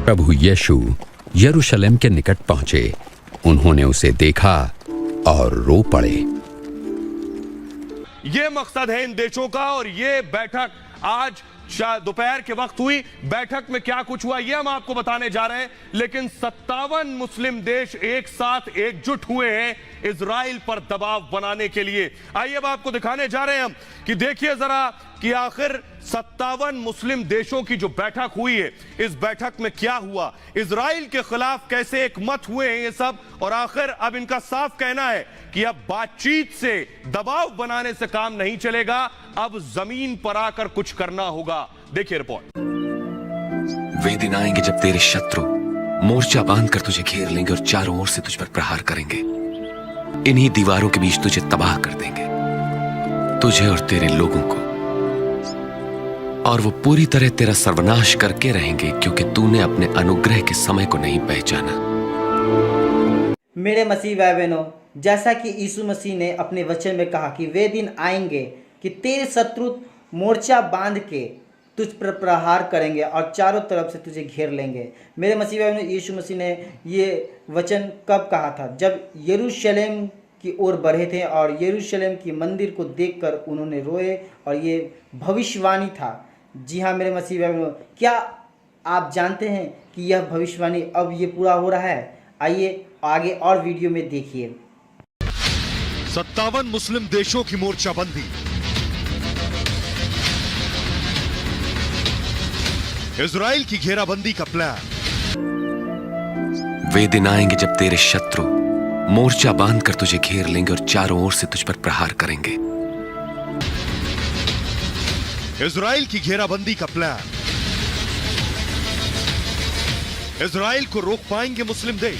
प्रभु यीशु यरूशलेम के निकट पहुंचे। उन्होंने उसे देखा और रो पड़े। ये मकसद है इन देशों का। और ये बैठक आज दोपहर के वक्त हुई। बैठक में क्या कुछ हुआ ये हम आपको बताने जा रहे हैं। लेकिन 57 मुस्लिम देश एक साथ एकजुट हुए हैं इजराइल पर दबाव बनाने के लिए। आइए अब आपको दिखाने जा रहे हैं हम कि देखिए जरा कि आखिर 57 मुस्लिम देशों की जो बैठक हुई है, इस बैठक में क्या हुआ, इजराइल के खिलाफ कैसे एक मत हुए हैं ये सब। और आखिर अब इनका साफ कहना है कि अब बातचीत से, दबाव बनाने से काम नहीं चलेगा, अब जमीन पर आकर कुछ करना होगा। देखिए रिपोर्ट। वे दिन आएंगे जब तेरे शत्रु मोर्चा बांधकर तुझे घेर लेंगे और चारों ओर से तुझ पर प्रहार करेंगे। इन्हीं दीवारों के बीच तुझे तबाह कर देंगे, तुझे और तेरे लोगों को। और वो पूरी तरह तेरा सर्वनाश करके रहेंगे, क्योंकि तूने अपने अनुग्रह के समय को नहीं पहचाना। मेरे मसीह भाई बहनों, जैसा कि यीशु मसीह ने अपने वचन में कहा कि वे दिन आएंगे कि तेरे शत्रु मोर्चा बांध के तुझ पर प्रहार करेंगे और चारों तरफ से तुझे घेर लेंगे। मेरे मसीह भाई बहनों, यीशु मसीह ने ये वचन कब कहा था? जब यरूशलेम की ओर बढ़े थे और यरूशलेम की मंदिर को देखकर उन्होंने रोए, और ये भविष्यवाणी था। जी हाँ मेरे मसीह भाई बहनों, क्या आप जानते हैं कि यह भविष्यवाणी अब ये पूरा हो रहा है? आइए आगे और वीडियो में देखिए। 57 मुस्लिम देशों की मोर्चाबंदी, इजराइल की घेराबंदी का प्लान। वे दिन आएंगे जब तेरे शत्रु मोर्चा बांधकर तुझे घेर लेंगे और चारों ओर से तुझ पर प्रहार करेंगे। इजराइल की घेराबंदी का प्लान। इजराइल को रोक पाएंगे मुस्लिम देश।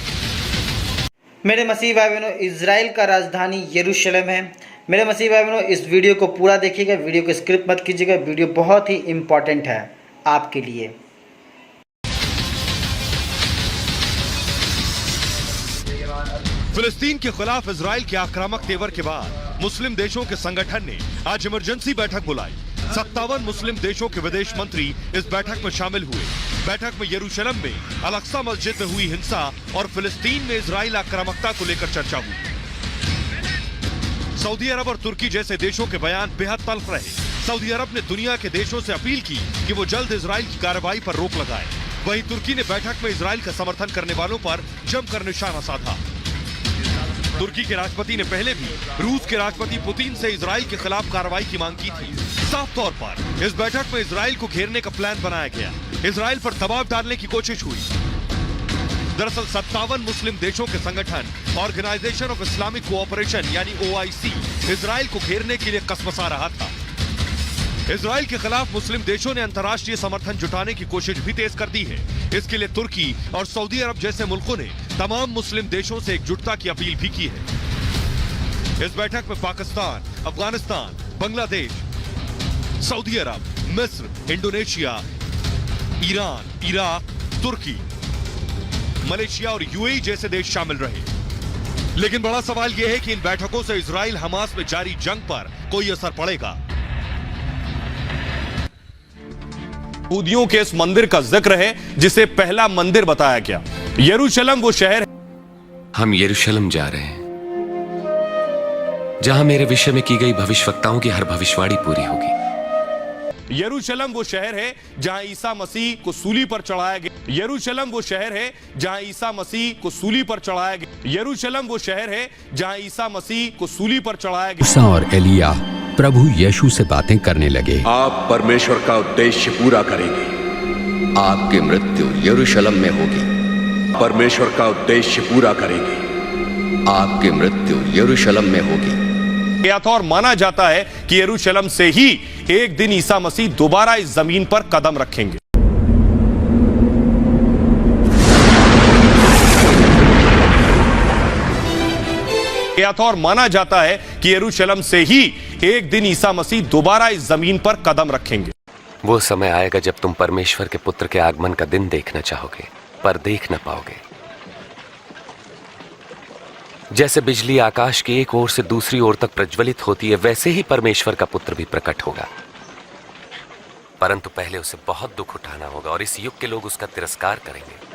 मेरे मसीह भाई बहनों, इजराइल का राजधानी यरूशलेम है। मेरे मसीह भाई बहनों, इस वीडियो को पूरा देखिएगा, वीडियो को स्किप मत कीजिएगा। वीडियो बहुत ही इम्पोर्टेंट है आपके लिए। फिलिस्तीन के खिलाफ इजराइल के आक्रामक तेवर के बाद मुस्लिम देशों के संगठन ने आज इमरजेंसी बैठक बुलाई। 57 मुस्लिम देशों के विदेश मंत्री इस बैठक में शामिल हुए। बैठक में यरूशलेम में अल-अक्सा मस्जिद में हुई हिंसा और फिलिस्तीन में इजराइल आक्रामकता को लेकर चर्चा हुई। सऊदी अरब और तुर्की जैसे देशों के बयान बेहद तल्ख रहे। सऊदी अरब ने दुनिया के देशों से अपील की कि वो जल्द इजराइल की कार्रवाई पर रोक लगाए। वहीं तुर्की ने बैठक में इजराइल का समर्थन करने वालों पर जमकर निशाना साधा। तुर्की के राष्ट्रपति ने पहले भी रूस के राष्ट्रपति पुतिन से इजराइल के खिलाफ कार्रवाई की मांग की थी। साफ तौर पर इस बैठक में इजराइल को घेरने का प्लान बनाया गया। इजराइल पर दबाव डालने की कोशिश हुई। दरअसल 57 मुस्लिम देशों के संगठन ऑर्गेनाइजेशन ऑफ इस्लामिक कोऑपरेशन यानी OIC इजराइल को घेरने के लिए कसमसा रहा था। इजराइल के खिलाफ मुस्लिम देशों ने अंतर्राष्ट्रीय समर्थन जुटाने की कोशिश भी तेज कर दी है। इसके लिए तुर्की और सऊदी अरब जैसे मुल्कों ने तमाम मुस्लिम देशों से एकजुटता की अपील भी की है। इस बैठक में पाकिस्तान, अफगानिस्तान, बांग्लादेश, सऊदी अरब, मिस्र, इंडोनेशिया, ईरान, इराक, तुर्की, मलेशिया और UAE जैसे देश शामिल रहे। लेकिन बड़ा सवाल यह है कि इन बैठकों से इजराइल हमास में जारी जंग पर कोई असर पड़ेगा? यहूदियों के इस मंदिर का जिक्र है जिसे पहला मंदिर बताया गया। यरूशलेम वो शहर है। हम यरूशलेम जा रहे हैं जहां मेरे विषय में की गई भविष्यवक्ताओं की हर भविष्यवाणी पूरी होगी। यरूशलेम वो शहर है जहां ईसा मसीह को सूली पर चढ़ाया गया। यरूशलेम वो शहर है जहां ईसा मसीह को सूली पर चढ़ाया गया। यरूशलेम वो शहर है जहां ईसा मसीह को सूली पर चढ़ाया गया। मूसा और एलिया प्रभु यीशु से बातें करने लगे। आप परमेश्वर का उद्देश्य पूरा करेंगे। आपकी मृत्यु यरूशलेम में होगी। परमेश्वर का उद्देश्य पूरा करेंगे। आपकी मृत्यु यरूशलेम में होगी। और माना जाता है कि यरूशलेम से ही एक दिन ईसा मसीह दोबारा इस जमीन पर कदम रखेंगे। और माना जाता है कि यरूशलेम से ही एक दिन ईसा मसीह दोबारा इस जमीन पर कदम रखेंगे। वो समय आएगा जब तुम परमेश्वर के पुत्र के आगमन का दिन देखना चाहोगे, पर देख न पाओगे। जैसे बिजली आकाश की एक ओर से दूसरी ओर तक प्रज्वलित होती है, वैसे ही परमेश्वर का पुत्र भी प्रकट होगा। परंतु पहले उसे बहुत दुख उठाना होगा और इस युग के लोग उसका तिरस्कार करेंगे।